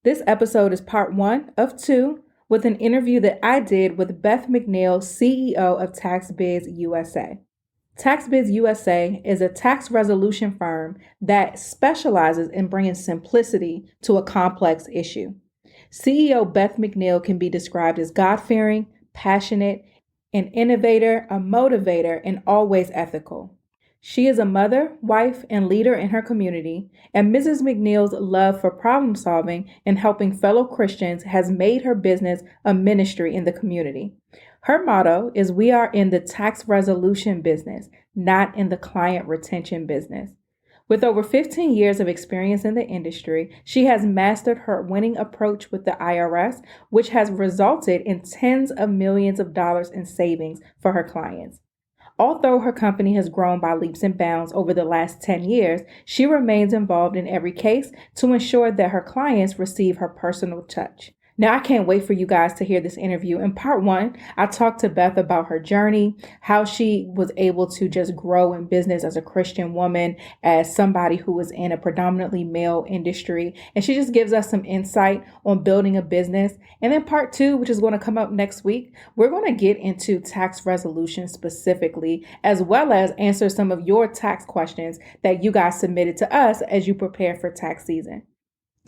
This episode is part one of two with an interview that I did with Beth McNeil, CEO of Taz Biz USA. Taz Biz USA is a tax resolution firm that specializes in bringing simplicity to a complex issue. CEO Beth McNeil can be described as God-fearing, passionate, an innovator, a motivator, and always ethical. She is a mother, wife, and leader in her community, and Mrs. McNeil's love for problem solving and helping fellow Christians has made her business a ministry in the community. Her motto is, "We are in the tax resolution business, not in the client retention business." With over 15 years of experience in the industry, she has mastered her winning approach with the IRS, which has resulted in tens of millions of dollars in savings for her clients. Although her company has grown by leaps and bounds over the last 10 years, she remains involved in every case to ensure that her clients receive her personal touch. Now, I can't wait for you guys to hear this interview. In part one, I talked to Beth about her journey, how she was able to just grow in business as a Christian woman, as somebody who was in a predominantly male industry. And she just gives us some insight on building a business. And then part two, which is going to come up next week, we're going to get into tax resolution specifically, as well as answer some of your tax questions that you guys submitted to us as you prepare for tax season.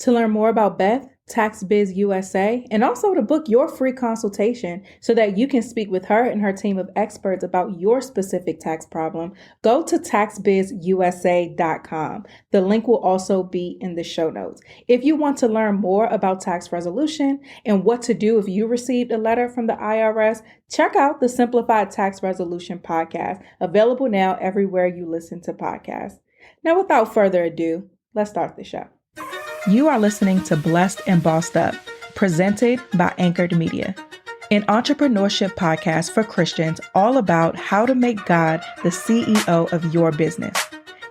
To learn more about Beth, Taz Biz USA, and also to book your free consultation so that you can speak with her and her team of experts about your specific tax problem, go to taxbizusa.com. The link will also be in the show notes. If you want to learn more about tax resolution and what to do if you received a letter from the IRS, check out the Simplified Tax Resolution podcast, available now everywhere you listen to podcasts. Now, without further ado, let's start the show. You are listening to Blessed and Bossed Up, presented by Anchored Media, an entrepreneurship podcast for Christians all about how to make God the CEO of your business.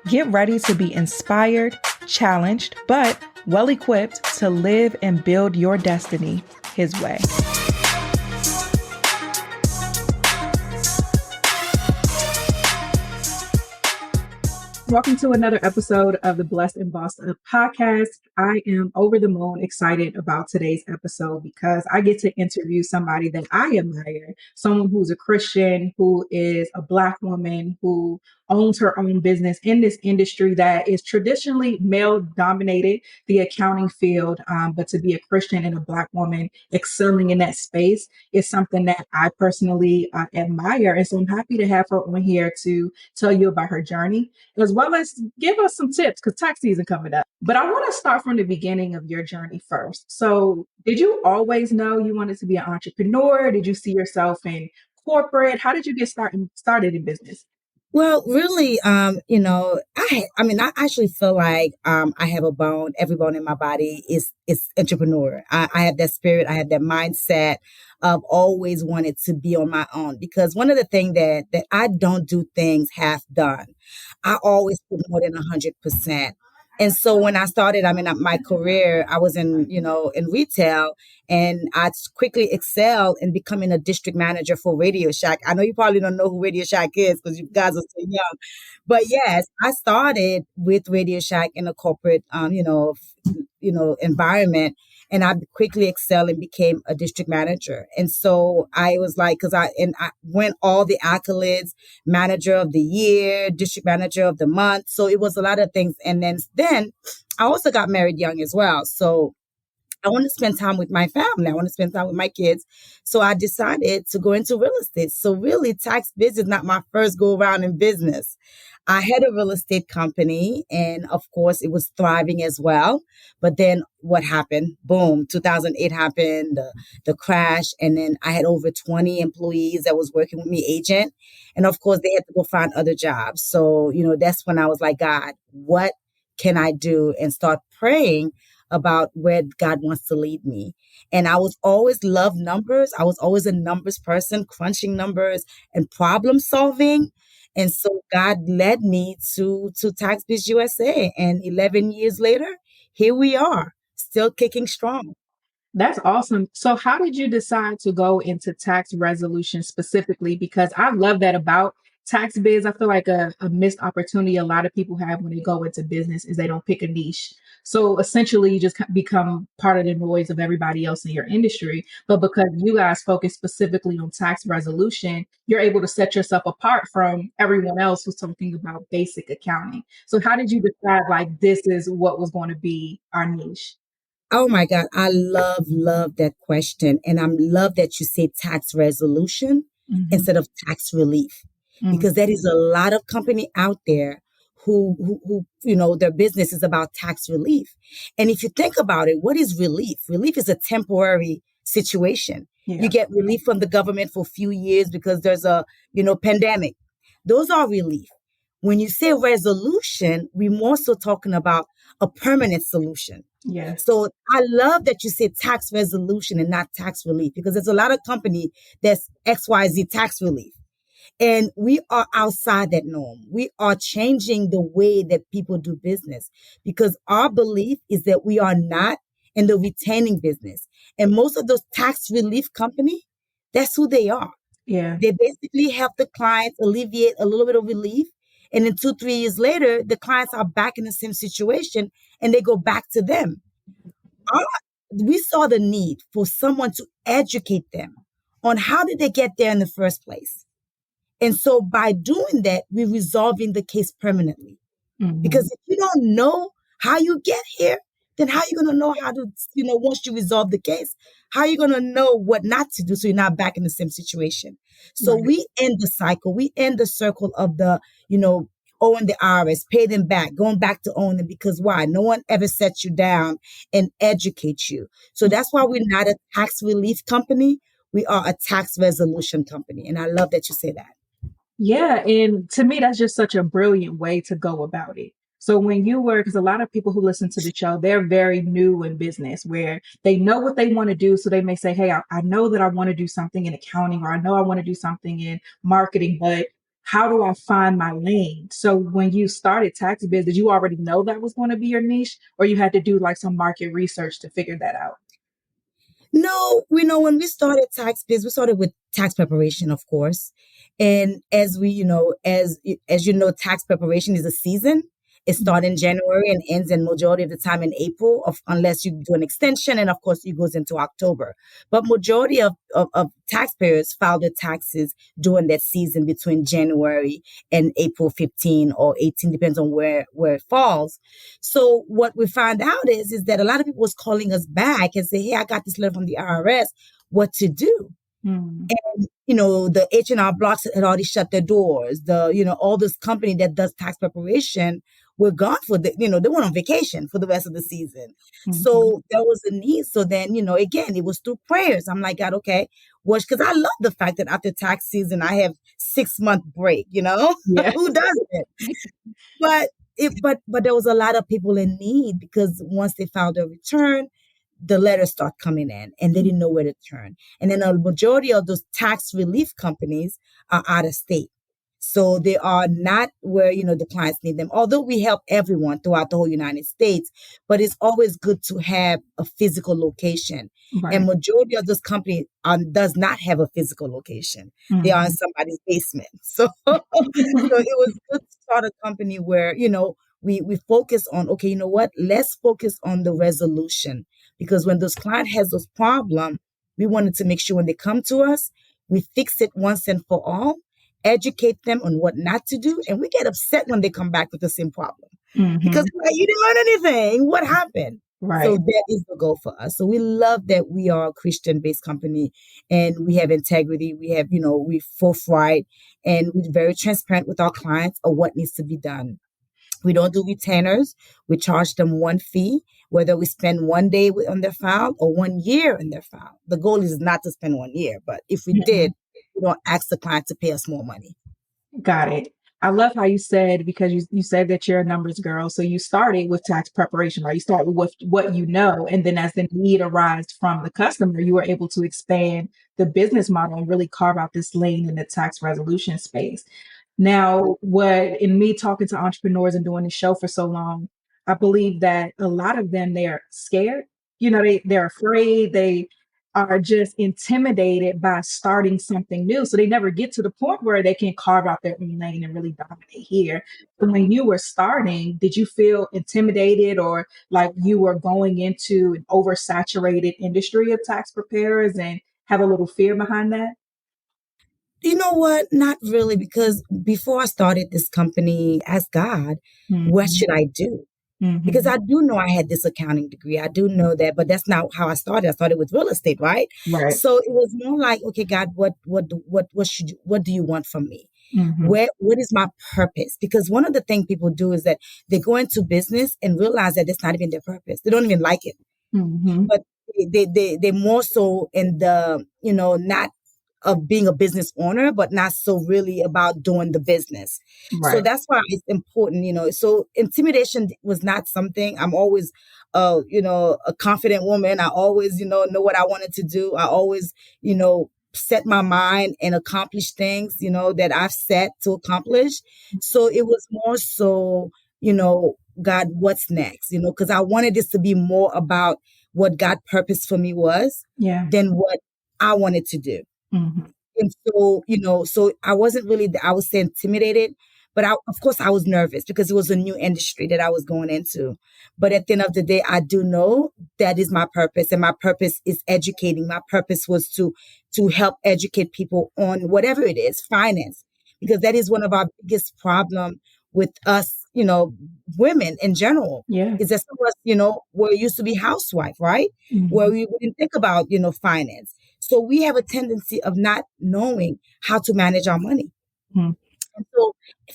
Get ready to be inspired, challenged, but well-equipped to live and build your destiny His way. Welcome to another episode of the Blessed and Bossed Up podcast. I am over the moon excited about today's episode because I get to interview somebody that I admire, someone who's a Christian, who is a Black woman, who owns her own business in this industry that is traditionally male dominated, the accounting field. But to be a Christian and a Black woman excelling in that space is something that I personally admire. And so I'm happy to have her on here to tell you about her journey, as well as give us some tips because tax season coming up. But I want to start from the beginning of your journey first. So did you always know you wanted to be an entrepreneur? Did you see yourself in corporate? How did you get started in business? Well, really, I actually feel like I have a bone. Every bone in my body is entrepreneur. I have that spirit. I have that mindset of always wanted to be on my own, because one of the things that I don't do things half done. I always put more than 100%. And so when I started, my career, I was in retail, and I quickly excelled in becoming a district manager for Radio Shack. I know you probably don't know who Radio Shack is because you guys are so young, but yes, I started with Radio Shack in a corporate, environment. And I quickly excelled and became a district manager. And so I was like, I won all the accolades, manager of the year, district manager of the month. So it was a lot of things. And then I also got married young as well. So I want to spend time with my family. I want to spend time with my kids. So I decided to go into real estate. So really, Taz Biz is not my first go around in business. I had a real estate company, and of course it was thriving as well. But then what happened? Boom, 2008 happened, the crash. And then I had over 20 employees that was working with me, agent. And of course they had to go find other jobs. So, that's when I was like, God, what can I do? And start praying about where God wants to lead me. And I was always loved numbers. I was always a numbers person, crunching numbers and problem solving. And so God led me to Taz Biz USA. And 11 years later, here we are, still kicking strong. That's awesome. So how did you decide to go into tax resolution specifically? Because I love that about tax biz, I feel like a missed opportunity a lot of people have when they go into business is they don't pick a niche. So essentially, you just become part of the noise of everybody else in your industry. But because you guys focus specifically on tax resolution, you're able to set yourself apart from everyone else who's talking about basic accounting. So, how did you decide like this is what was going to be our niche? Oh my God, I love that question. And I love that you say tax resolution Hmm. instead of tax relief, because there is a lot of company out there who their business is about tax relief. And if you think about it, what is relief? Relief is a temporary situation. You Yeah. get relief from the government for a few years because there's a pandemic. Those are relief. When you say resolution, we're more so talking about a permanent solution. Yes. So I love that you said tax resolution and not tax relief, because there's a lot of company that's XYZ tax relief. And we are outside that norm. We are changing the way that people do business, because our belief is that we are not in the retaining business. And most of those tax relief company, that's who they are. Yeah. They basically help the clients alleviate a little bit of relief. And then 2, 3 years later, the clients are back in the same situation and they go back to them. Our, we saw the need for someone to educate them on how did they get there in the first place. And so by doing that, we're resolving the case permanently. Hmm. Because if you don't know how you get here, then how are you going to know how to, once you resolve the case, how are you going to know what not to do so you're not back in the same situation? So Right. we end the cycle, we end the circle of owing the IRS, pay them back, going back to owing them, because why? No one ever sets you down and educates you. So that's why we're not a tax relief company. We are a tax resolution company. And I love that you say that. Yeah, and to me, that's just such a brilliant way to go about it. So when you were, because a lot of people who listen to the show, they're very new in business where they know what they want to do. So they may say, hey, I know that I want to do something in accounting, or I know I want to do something in marketing, but how do I find my lane? So when you started Tax Biz, did you already know that was going to be your niche, or you had to do like some market research to figure that out? No, when we started Tax Biz, we started with tax preparation, of course. And as tax preparation is a season. It starts in January and ends in majority of the time in April, unless you do an extension, and of course it goes into October. But majority of taxpayers file their taxes during that season between January and April 15 or 18, depends on where it falls. So what we found out is that a lot of people was calling us back and say, "Hey, I got this letter from the IRS. What to do?" Mm. And the H&R Blocks had already shut their doors. All this company that does tax preparation were gone they went on vacation for the rest of the season. Hmm. So there was a need. So then, again, it was through prayers. I'm like, God, okay, because I love the fact that after tax season, I have 6 month break, Yeah. who does it? But there was a lot of people in need, because once they filed their return, the letters start coming in and they didn't know where to turn. And then a majority of those tax relief companies are out of state. So they are not where, the clients need them. Although we help everyone throughout the whole United States, but it's always good to have a physical location. And Right. majority of this company does not have a physical location. They are in Hmm. somebody's basement. So, so it was good to start a company where, we focus on, okay, you know what? Let's focus on the resolution, because when those client has those problem, we wanted to make sure when they come to us, we fix it once and for all, educate them on what not to do, and we get upset when they come back with the same problem, because Hmm. we're like, you didn't learn anything. What happened? So Right. that is the goal for us. So we love that we are a Christian-based company, and we have integrity. We have, we forthright, and we're very transparent with our clients of what needs to be done. We don't do retainers. We charge them one fee, whether we spend one day on their file or 1 year in their file. The goal is not to spend 1 year, but if we did, we don't ask the client to pay us more money. Got it. I love how you said, because you said that you're a numbers girl. So you started with tax preparation, right? You started with what you know. And then as the need arose from the customer, you were able to expand the business model and really carve out this lane in the tax resolution space. Now, what in me talking to entrepreneurs and doing the show for so long, I believe that a lot of them, they are scared. They're afraid. are just intimidated by starting something new. So they never get to the point where they can carve out their own lane and really dominate here. But when you were starting, did you feel intimidated or like you were going into an oversaturated industry of tax preparers and have a little fear behind that? You know what? Not really, because before I started this company, asked God, what Mm-hmm. should I do? Because Mm-hmm. I do know I had this accounting degree. I do know that, but that's not how I started. I started with real estate, right? Right. So it was more like, okay, God, what do you want from me? Mm-hmm. What is my purpose? Because one of the things people do is that they go into business and realize that it's not even their purpose. They don't even like it, Mm-hmm. but they more so in the, not of being a business owner, but not so really about doing the business. So Right. that's why it's important, So intimidation was not something. I'm always, a confident woman. I always, know what I wanted to do. I always, set my mind and accomplish things, that I've set to accomplish. So it was more so, God, what's next? Because I wanted this to be more about what God purpose for me was Yeah. than what I wanted to do. Mm-hmm. And so, so I wasn't really, I was say intimidated, but of course I was nervous because it was a new industry that I was going into. But at the end of the day, I do know that is my purpose, and my purpose is educating. My purpose was to help educate people on whatever it is, finance, because that is one of our biggest problem with us, women in general, Yeah. is that some of us, we're used to be housewife, right? Where Mm-hmm. we wouldn't think about, finance. So we have a tendency of not knowing how to manage our money. And so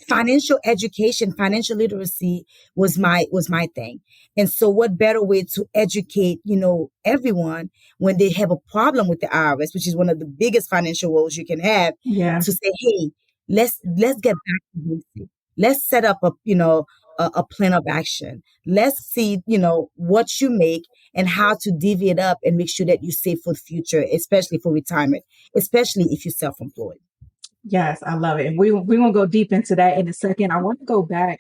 financial education, financial literacy was my thing. And so what better way to educate, everyone when they have a problem with the IRS, which is one of the biggest financial woes you can have, Yeah. to say, hey, let's get back to basic. Let's set up a plan of action. Let's see, what you make and how to divvy it up and make sure that you save for the future, especially for retirement, especially if you're self-employed. Yes, I love it. And we won't go deep into that in a second. I want to go back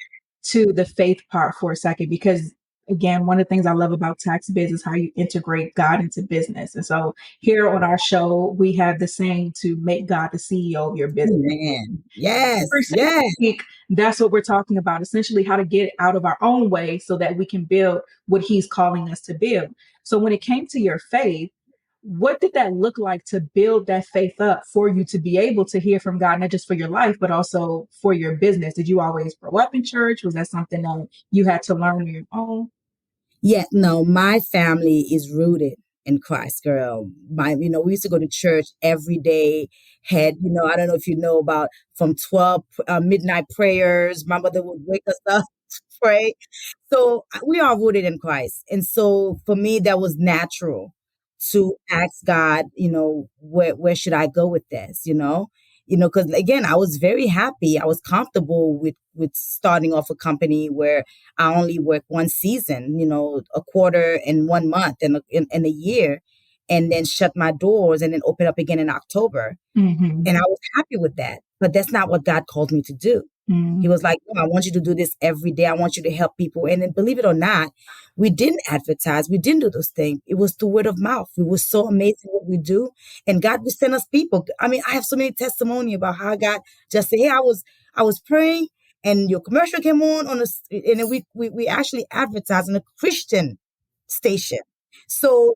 to the faith part for a second because again, one of the things I love about tax biz is how you integrate God into business. And so here on our show, we have the saying to make God the CEO of your business. Amen. Yes, Every single yes. week, that's what we're talking about, essentially how to get out of our own way so that we can build what he's calling us to build. So when it came to your faith, what did that look like to build that faith up for you to be able to hear from God, not just for your life, but also for your business? Did you always grow up in church? Was that something that you had to learn on your own? Yeah, no, my family is rooted in Christ, girl. We used to go to church every day. Had, I don't know if you know about from 12 midnight prayers. My mother would wake us up to pray. So we are rooted in Christ. And so for me, that was natural to ask God, where should I go with this, because again, I was very happy. I was comfortable with starting off a company where I only work one season, a quarter and 1 month in a year, and then shut my doors and then open up again in October. Mm-hmm. And I was happy with that. But that's not what God called me to do. He Mm-hmm. was like, no, I want you to do this every day. I want you to help people. And then believe it or not, we didn't advertise. We didn't do those things. It was the word of mouth. We were so amazing what we do. And God would send us people. I mean, I have so many testimony about how God just said, hey, I was praying and your commercial came and then we actually advertised on a Christian station. So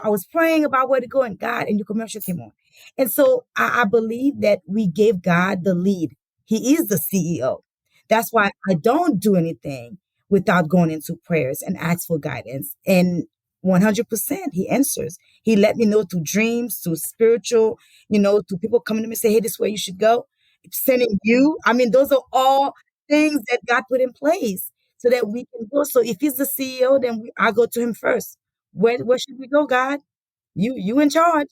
I was praying about where to go and God and your commercial came on. And so I believe that we gave God the lead. He is the CEO. That's why I don't do anything without going into prayers and ask for guidance. And 100% he answers. He let me know through dreams, through spiritual, to people coming to me and say, hey, this is where you should go. Sending you. I mean, those are all things that God put in place so that we can go. So if he's the CEO, then I go to him first. Where should we go, God? You in charge.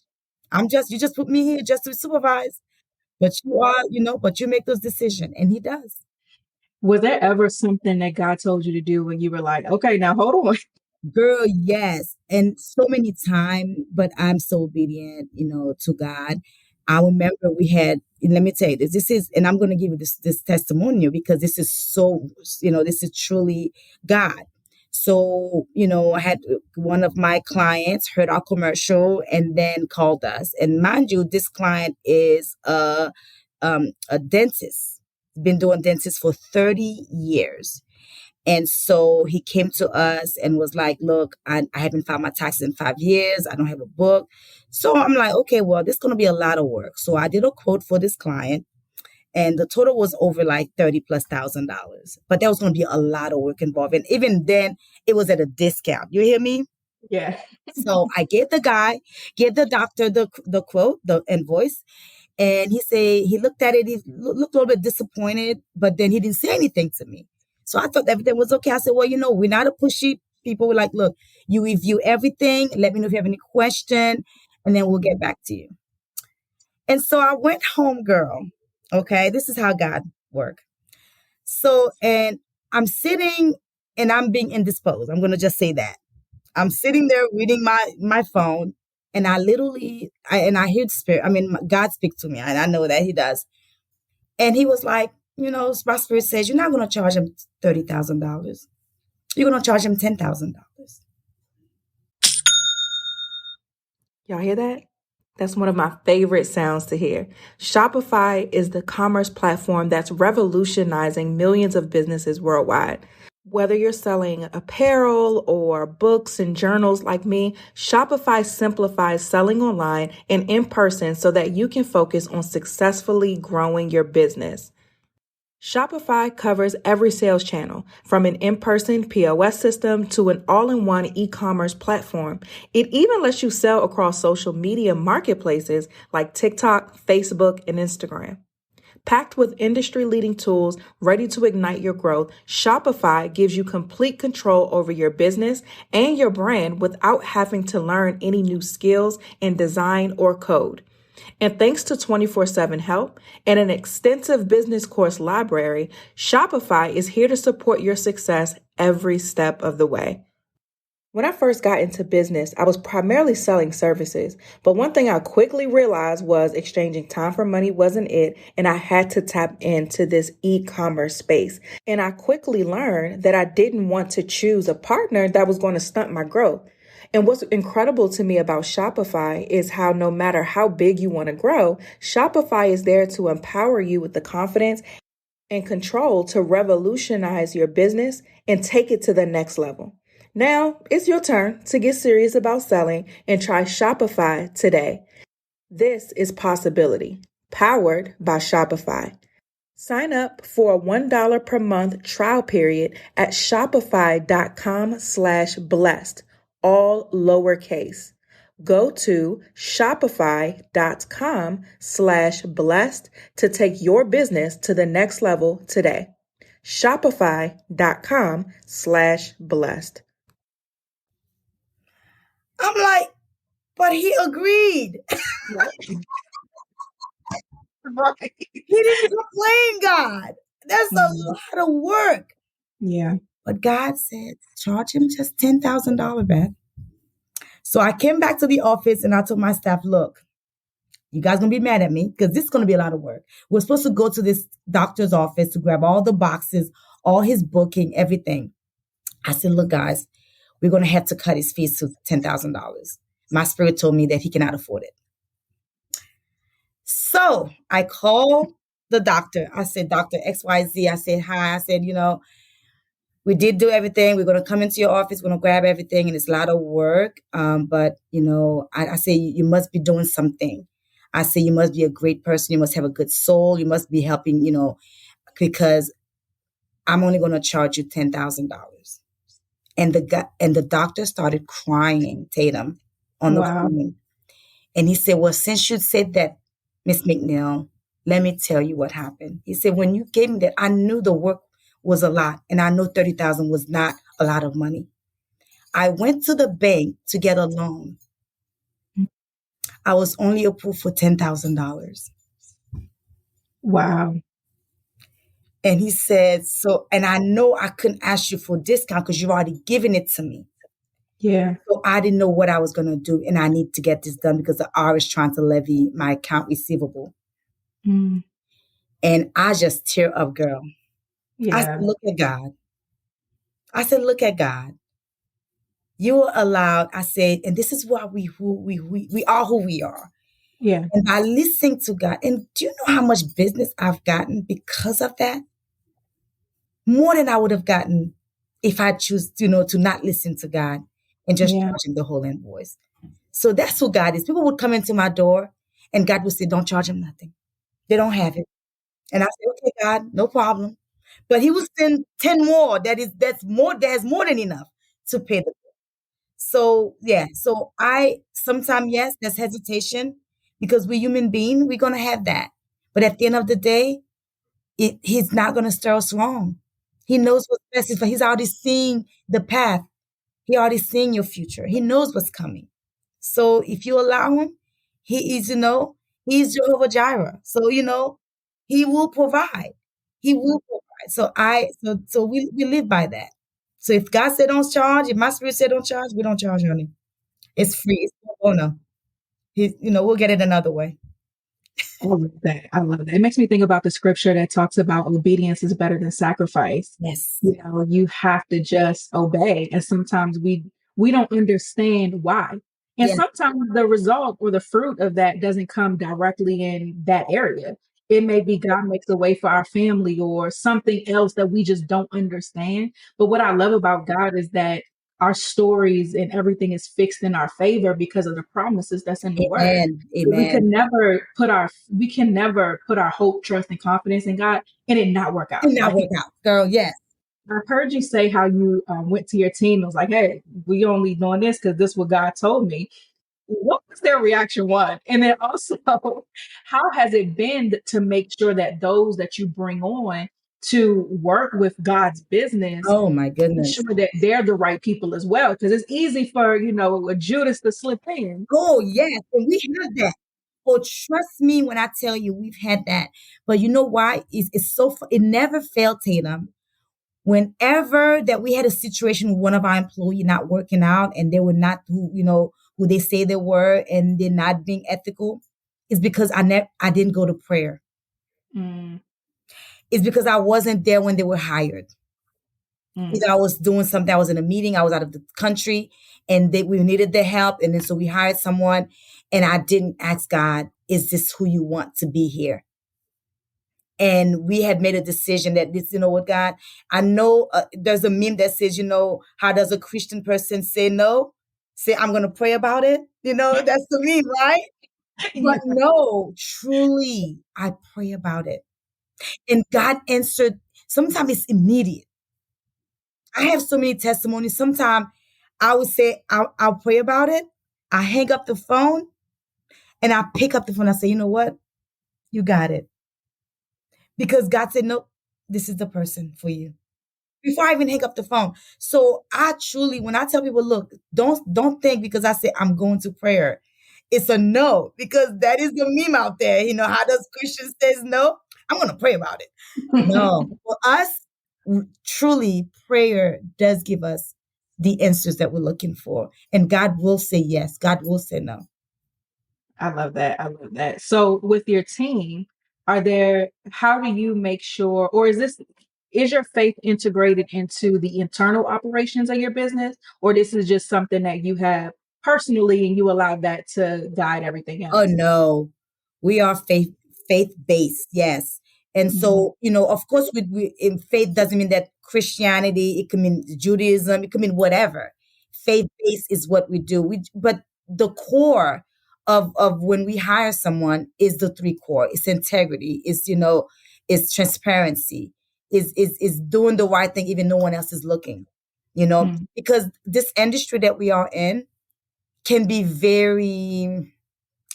You just put me here just to supervise. But but you make those decisions, and he does. Was there ever something that God told you to do when you were like, okay, now hold on? Girl, yes. And so many times, but I'm so obedient, to God. I remember let me tell you this. This is, and I'm going to give you this testimonial because this is so, this is truly God. So, I had one of my clients heard our commercial and then called us. And mind you, this client is a dentist, been doing dentist for 30 years. And so he came to us and was like, look, I haven't filed my taxes in 5 years. I don't have a book. So I'm like, okay, well, this is going to be a lot of work. So I did a quote for this client and the total was over like 30 plus $1,000. But there was going to be a lot of work involved. And even then, it was at a discount. You hear me? Yeah. So I gave the doctor the quote, the invoice, and he looked at it, he looked a little bit disappointed, but then he didn't say anything to me. So I thought everything was okay. I said, well, we're not a pushy people. We're like, look, you review everything. Let me know if you have any question, and then we'll get back to you. And so I went home, girl. Okay, this is how God works. So, and I'm sitting and I'm being indisposed. I'm going to just say that. I'm sitting there reading my phone, and I hear the spirit. I mean, God speaks to me, and I know that He does. And He was like, my spirit says, you're not going to charge him $30,000. You're going to charge him $10,000. Y'all hear that? That's one of my favorite sounds to hear. Shopify is the commerce platform that's revolutionizing millions of businesses worldwide. Whether you're selling apparel or books and journals like me, Shopify simplifies selling online and in person so that you can focus on successfully growing your business. Shopify covers every sales channel, from an in-person POS system to an all-in-one e-commerce platform. It even lets you sell across social media marketplaces like TikTok, Facebook, and Instagram. Packed with industry-leading tools ready to ignite your growth, Shopify gives you complete control over your business and your brand without having to learn any new skills in design or code. And thanks to 24/7 help and an extensive business course library, Shopify is here to support your success every step of the way. When I first got into business, I was primarily selling services, but one thing I quickly realized was exchanging time for money wasn't it, and I had to tap into this e-commerce space. And I quickly learned that I didn't want to choose a partner that was going to stunt my growth. And what's incredible to me about Shopify is how no matter how big you want to grow, Shopify is there to empower you with the confidence and control to revolutionize your business and take it to the next level. Now it's your turn to get serious about selling and try Shopify today. This is Possibility, powered by Shopify. Sign up for a $1 per month trial period at shopify.com/blessed, all lowercase. Go to shopify.com/blessed to take your business to the next level today. Shopify.com/blessed. I'm like, but he agreed. Right. He didn't complain, God. That's a Mhm. lot of work. Yeah. But God said, charge him just $10,000, Beth. So I came back to the office and I told my staff, look, you guys gonna be mad at me because this is gonna be a lot of work. We're supposed to go to this doctor's office to grab all the boxes, all his booking, everything. I said, look, guys, we're gonna have to cut his fees to $10,000. My spirit told me that he cannot afford it. So I called the doctor. I said, Dr. XYZ. I said, hi. I said, we did do everything. We're going to come into your office. We're going to grab everything. And it's a lot of work. But, I say, you must be doing something. I say, you must be a great person. You must have a good soul. You must be helping, because I'm only going to charge you $10,000. And the doctor started crying, Tatum, on the Wow. phone. And he said, well, since you said that, Miss McNeil, let me tell you what happened. He said, when you gave me that, I knew the work was a lot. And I know 30,000 was not a lot of money. I went to the bank to get a loan. I was only approved for $10,000. Wow. And he said, and I know I couldn't ask you for a discount because you've already given it to me. Yeah. So I didn't know what I was going to do. And I need to get this done because the R is trying to levy my account receivable. Mm. And I just tear up, girl. I said, Yeah. look at God. I said, look at God. You were allowed, I said, and this is why we are who we are. Yeah. And by listening to God, and do you know how much business I've gotten because of that? More than I would have gotten if I choose, to not listen to God and just Yeah. charge him the whole invoice. So that's who God is. People would come into my door and God would say, don't charge them nothing. They don't have it. And I say, okay, God, no problem. But he will send 10 more that's more than enough to pay the. So yeah, so I sometimes, yes, there's hesitation because we're human being, we're gonna have that. But at the end of the day, he's not gonna stir us wrong. He knows what's best for he's already seeing the path. He already seeing your future. He knows what's coming. So if you allow him, he is, he's Jehovah Jireh. So, he will provide. He will provide. So we live by that. So if God said don't charge, if my spirit said don't charge, we don't charge, honey. It's free. It's pro bono. We'll get it another way. I love that. I love that. It makes me think about the scripture that talks about obedience is better than sacrifice. Yes. You know, you have to just obey. And sometimes we don't understand why. And Yeah. sometimes the result or the fruit of that doesn't come directly in that area. It may be God makes a way for our family or something else that we just don't understand. But what I love about God is that our stories and everything is fixed in our favor because of the promises that's in the word. Amen. We can Amen. never put our hope, trust, and confidence in God and it not work out. And that Like work out, girl. Yes. I've heard you say how you went to your team and was like, "Hey, we only doing this because this is what God told me." What was their reaction? One, and then also, how has it been to make sure that those that you bring on to work with God's business, Oh my goodness. ensure that they're the right people as well? Because it's easy for a Judas to slip in. Oh yes. And we have that. Oh, trust me when I tell you we've had that. But you know why? It's it never failed, Tatum. Whenever that we had a situation with one of our employee not working out and they were not who they say they were and they're not being ethical, it's because I didn't go to prayer. Mm, It's because I wasn't there when they were hired. mm. Either I was doing something, I was in a meeting, I was out of the country, and we needed their help, and then so we hired someone, and I didn't ask God, "Is this who you want to be here?" And we had made a decision that this, what, God, I know there's a meme that says, how does a Christian person say no? Say, I'm going to pray about it. That's the meme, right? But Yeah. no, truly, I pray about it. And God answered. Sometimes it's immediate. I have so many testimonies. Sometimes I would say, I'll pray about it. I hang up the phone and I pick up the phone. I say, you know what? You got it. Because God said, no, this is the person for you. Before I even hang up the phone. So I truly, when I tell people, look, don't think because I say I'm going to prayer, it's a no, because that is the meme out there. How does Christian says no? I'm going to pray about it. No, for us, truly, prayer does give us the answers that we're looking for, and God will say yes. God will say no. I love that. I love that. So with your team, how do you make sure, or is your faith integrated into the internal operations of your business, or this is just something that you have personally and you allow that to guide everything Oh else? no, we are faith based, yes. And Mhm. so, of course, in faith doesn't mean that Christianity. It can mean Judaism. It can mean whatever. Faith based is what we do. But the core of when we hire someone is the three core. It's integrity. It's transparency. Is doing the right thing even no one else is looking. Mhm. Because this industry that we are in can be very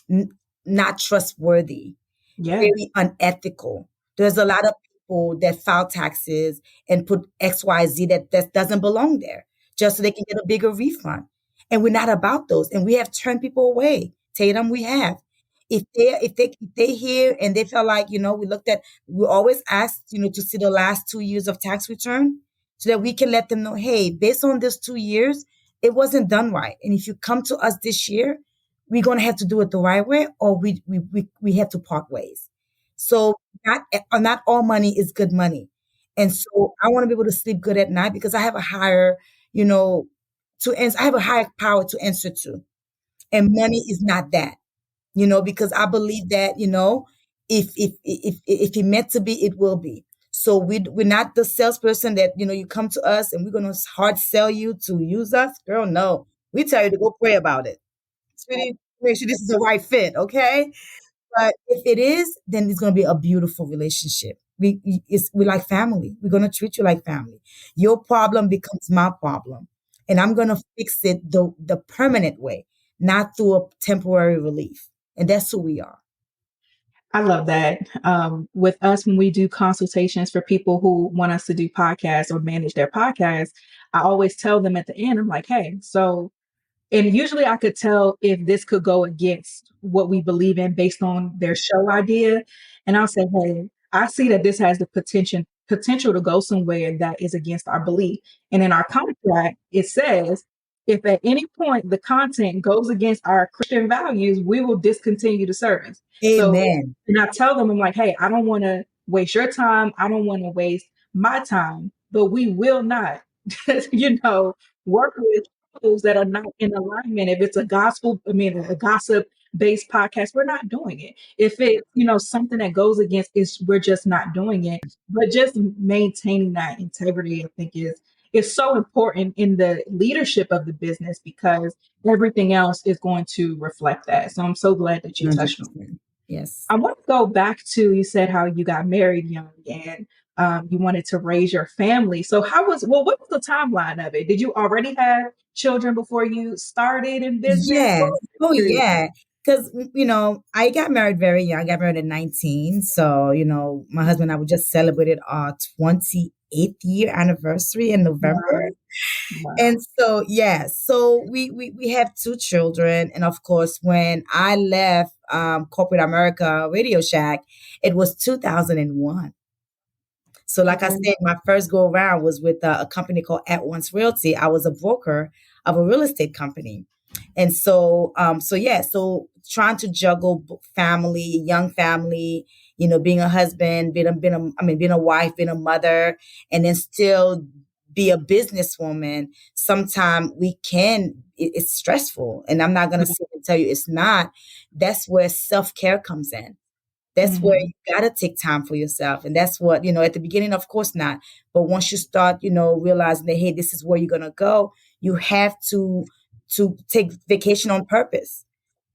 n- not trustworthy, Yeah. very unethical. There's a lot of people that file taxes and put XYZ that doesn't belong there just so they can get a bigger refund. And we're not about those. And we have turned people away. Tatum, we have. If they hear and they feel like, we always ask, to see the last 2 years of tax return so that we can let them know, hey, based on this 2 years, it wasn't done right. And if you come to us this year, we're gonna have to do it the right way, or we have to part ways. So not all money is good money, and so I want to be able to sleep good at night because I have a higher, you know, to answer. I have a higher power to answer to. And money is not that, because I believe that, if it meant to be, it will be. So we're not the salesperson that, you come to us and we're going to hard sell you to use us. Girl, no. We tell you to go pray about it. Sweetie, make sure this is the right fit, okay? But if it is, then it's going to be a beautiful relationship. We're like family. We're going to treat you like family. Your problem becomes my problem. And I'm going to fix it the permanent way, not through a temporary relief. And that's who we are. I love that. With us, when we do consultations for people who want us to do podcasts or manage their podcasts, I always tell them at the end, I'm like, hey, so and usually I could tell if this could go against what we believe in based on their show idea. And I'll say, hey, I see that this has the potential to go somewhere that is against our belief. And in our contract, it says if at any point the content goes against our Christian values, we will discontinue the service. So, Amen. and I tell them, I'm like, hey, I don't want to waste your time. I don't want to waste my time, but we will not, work with that are not in alignment. If it's a gossip based podcast, we're not doing it. If it's, something that goes against is we're just not doing it. But just maintaining that integrity, I think is so important in the leadership of the business because everything else is going to reflect that. So I'm so glad that you touched on it. 100%. Yes. I want to go back to you said how you got married young and you wanted to raise your family. So what was the timeline of it? Did you already have children before you started in business? Yes. Oh, yeah. Because, I got married very young. I got married at 19. So, my husband and I, we just celebrated our 28th year anniversary in November. Wow. And so, yeah, so we have two children. And of course, when I left corporate America Radio Shack, it was 2001. So, like I said, my first go around was with a company called At Once Realty. I was a broker of a real estate company. And so trying to juggle family, young family, being a husband, being a wife, being a mother, and then still be a businesswoman. Sometimes it's stressful. And I'm not going to sit and tell you it's not. That's where self-care comes in. That's where you got to take time for yourself. And that's what, at the beginning, of course not. But once you start, realizing that, hey, this is where you're going to go, you have to take vacation on purpose.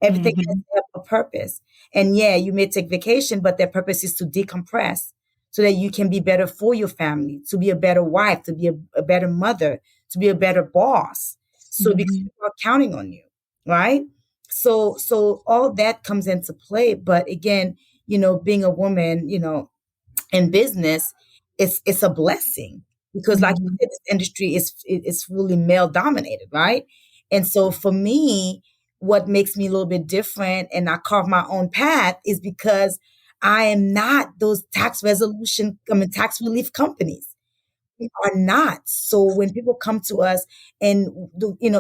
Everything has to have a purpose. And yeah, you may take vacation, but their purpose is to decompress so that you can be better for your family, to be a better wife, to be a better mother, to be a better boss. So because people are counting on you, right? So all that comes into play. But again, being a woman, in business, it's a blessing because, like you said, this industry is really male dominated, right? And so for me, what makes me a little bit different, and I carve my own path, is because I am not those tax relief companies. We are not. So when people come to us and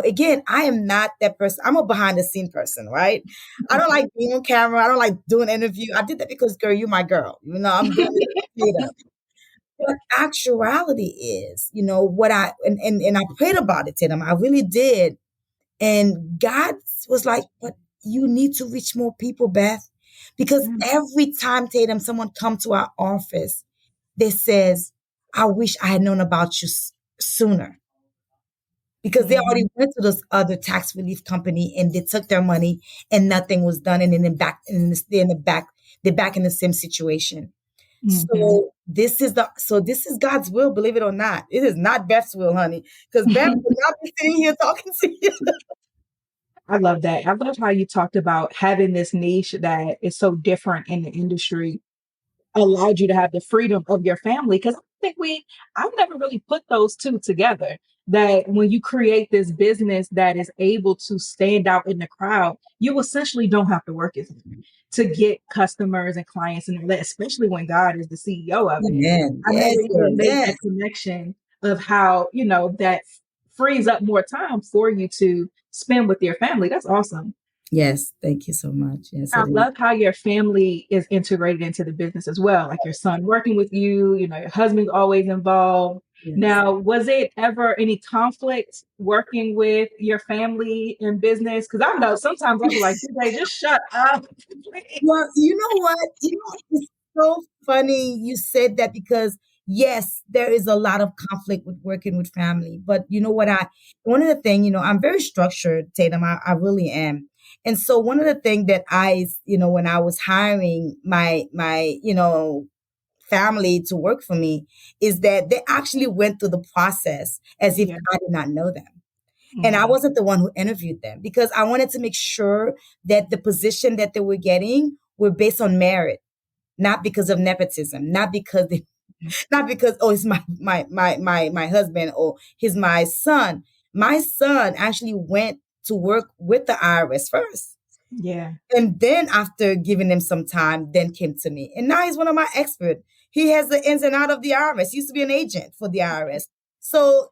again, I am not that person. I'm a behind the scene person, right? I don't like being on camera. I don't like doing interview. I did that because, girl, you're my girl. I'm doing it later. But actuality is, what and I prayed about it, Tatum. I really did. And God was like, but you need to reach more people, Beth. Because every time, Tatum, someone come to our office, they says, I wish I had known about you sooner. Because they already went to this other tax relief company and they took their money and nothing was done. And then they're back in the same situation. So this is God's will, believe it or not. It is not Beth's will, honey. Because Beth would not be sitting here talking to you. I love that. I love how you talked about having this niche that is so different in the industry allowed you to have the freedom of your family. Because I've never really put those two together. That when you create this business that is able to stand out in the crowd, you essentially don't have to work as hard to get customers and clients and all that, especially when God is the CEO of it. Amen. I Yes, never girl. even made Yes. that connection of how, that frees up more time for you to spend with your family. That's awesome. Yes. Thank you so much. Yes, I it is. love how your family is integrated into the business as well. Like your son working with you, your husband's always involved. Yes. Now, was it ever any conflict working with your family in business? Because I know sometimes I'll be like, "They just shut up." Well, you know what? It's so funny you said that because yes, there is a lot of conflict with working with family. But you know what? One of the things, I'm very structured, Tatum. I really am. And so one of the things that when I was hiring my family to work for me is that they actually went through the process as if Yeah. I did not know them. And I Mhm. wasn't the one who interviewed them because I wanted to make sure that the position that they were getting were based on merit, not because of nepotism, not because oh, it's my husband or he's my son. My son actually went to work with the IRS first. Yeah. And then after giving him some time, then came to me. And now he's one of my experts. He has the ins and out of the IRS. He used to be an agent for the IRS. So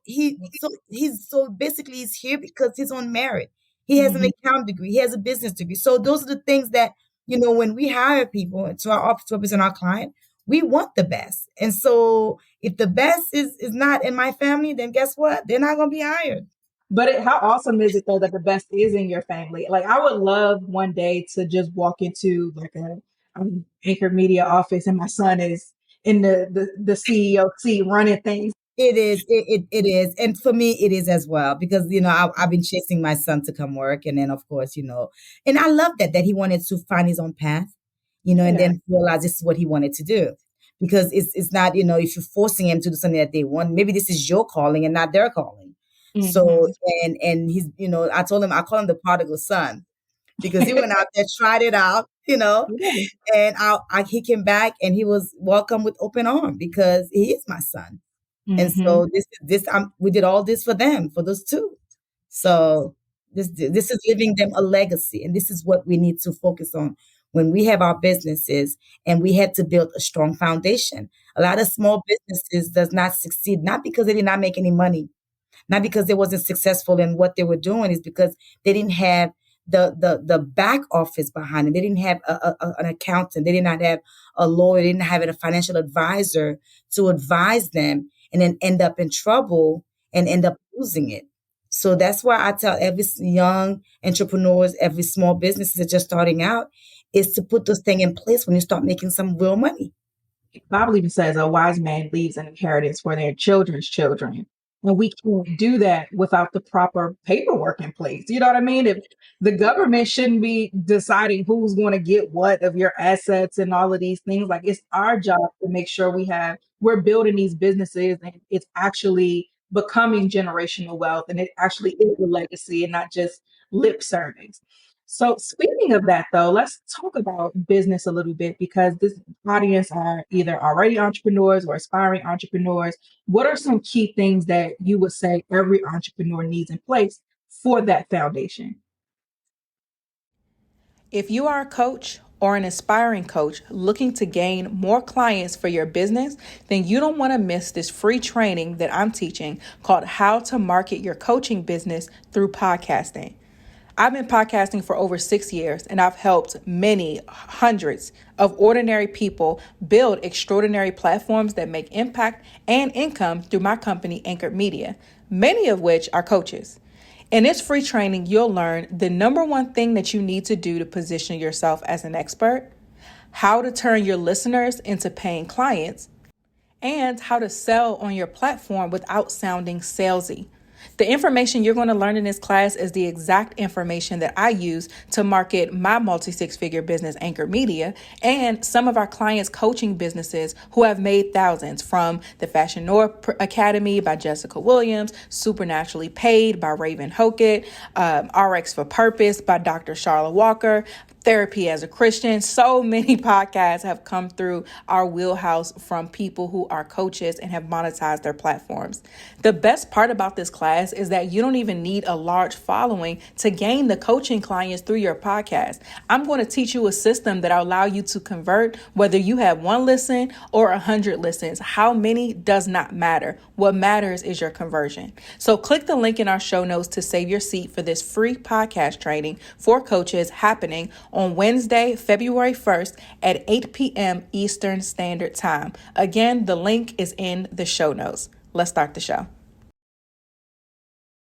basically he's here because he's on merit. He has an Mhm. account degree. He has a business degree. So those are the things that, when we hire people to our office to represent our client, we want the best. And so if the best is not in my family, then guess what? They're not gonna be hired. But how awesome is it though that the best is in your family? Like I would love one day to just walk into like a Anchor Media office and my son is in the CEO seat running things. It is. It is. And for me, it is as well because, I've been chasing my son to come work. And then, of course, and I love that he wanted to find his own path, and Yeah. then realize this is what he wanted to do. Because it's not, if you're forcing him to do something that they want, maybe this is your calling and not their calling. So, Hmm. and he's, I told him, I call him the prodigal son because he went out there, tried it out, Yeah. and he came back and he was welcomed with open arms because he is my son. And Hmm. so we did all this for them, for those two. So this is giving them a legacy, and this is what we need to focus on when we have our businesses, and we had to build a strong foundation. A lot of small businesses does not succeed, not because they did not make any money, not because they wasn't successful in what they were doing, is because they didn't have the back office behind it. They didn't have an accountant. They did not have a lawyer. They didn't have a financial advisor to advise them, and then end up in trouble and end up losing it. So that's why I tell every young entrepreneurs, every small business that just starting out, is to put those things in place when you start making some real money. Bible even says a wise man leaves an inheritance for their children's children. And we can't do that without the proper paperwork in place. You know what I mean? If the government shouldn't be deciding who's going to get what of your assets and all of these things, like it's our job to make sure we're building these businesses and it's actually becoming generational wealth and it actually is a legacy and not just lip service. So speaking of that though, let's talk about business a little bit because this audience are either already entrepreneurs or aspiring entrepreneurs. What are some key things that you would say every entrepreneur needs in place for that foundation? If you are a coach or an aspiring coach looking to gain more clients for your business, then you don't want to miss this free training that I'm teaching called How to Market Your Coaching Business Through Podcasting. I've been podcasting for over 6 years and I've helped many hundreds of ordinary people build extraordinary platforms that make impact and income through my company, Anchor Media, many of which are coaches. In this free training, you'll learn the number one thing that you need to do to position yourself as an expert, how to turn your listeners into paying clients, and how to sell on your platform without sounding salesy. The information you're going to learn in this class is the exact information that I use to market my multi-six-figure business, Anchor Media, and some of our clients' coaching businesses who have made thousands, from the Fashion Noir Academy by Jessica Williams, Supernaturally Paid by Raven Hokett, RX for Purpose by Dr. Charlotte Walker, Therapy as a Christian. So many podcasts have come through our wheelhouse from people who are coaches and have monetized their platforms. The best part about this class is that you don't even need a large following to gain the coaching clients through your podcast. I'm going to teach you a system that will allow you to convert whether you have 1 listen or 100 listens. How many does not matter. What matters is your conversion. So click the link in our show notes to save your seat for this free podcast training for coaches happening on Wednesday, February 1st at 8 p.m. Eastern Standard Time. Again, the link is in the show notes. Let's start the show.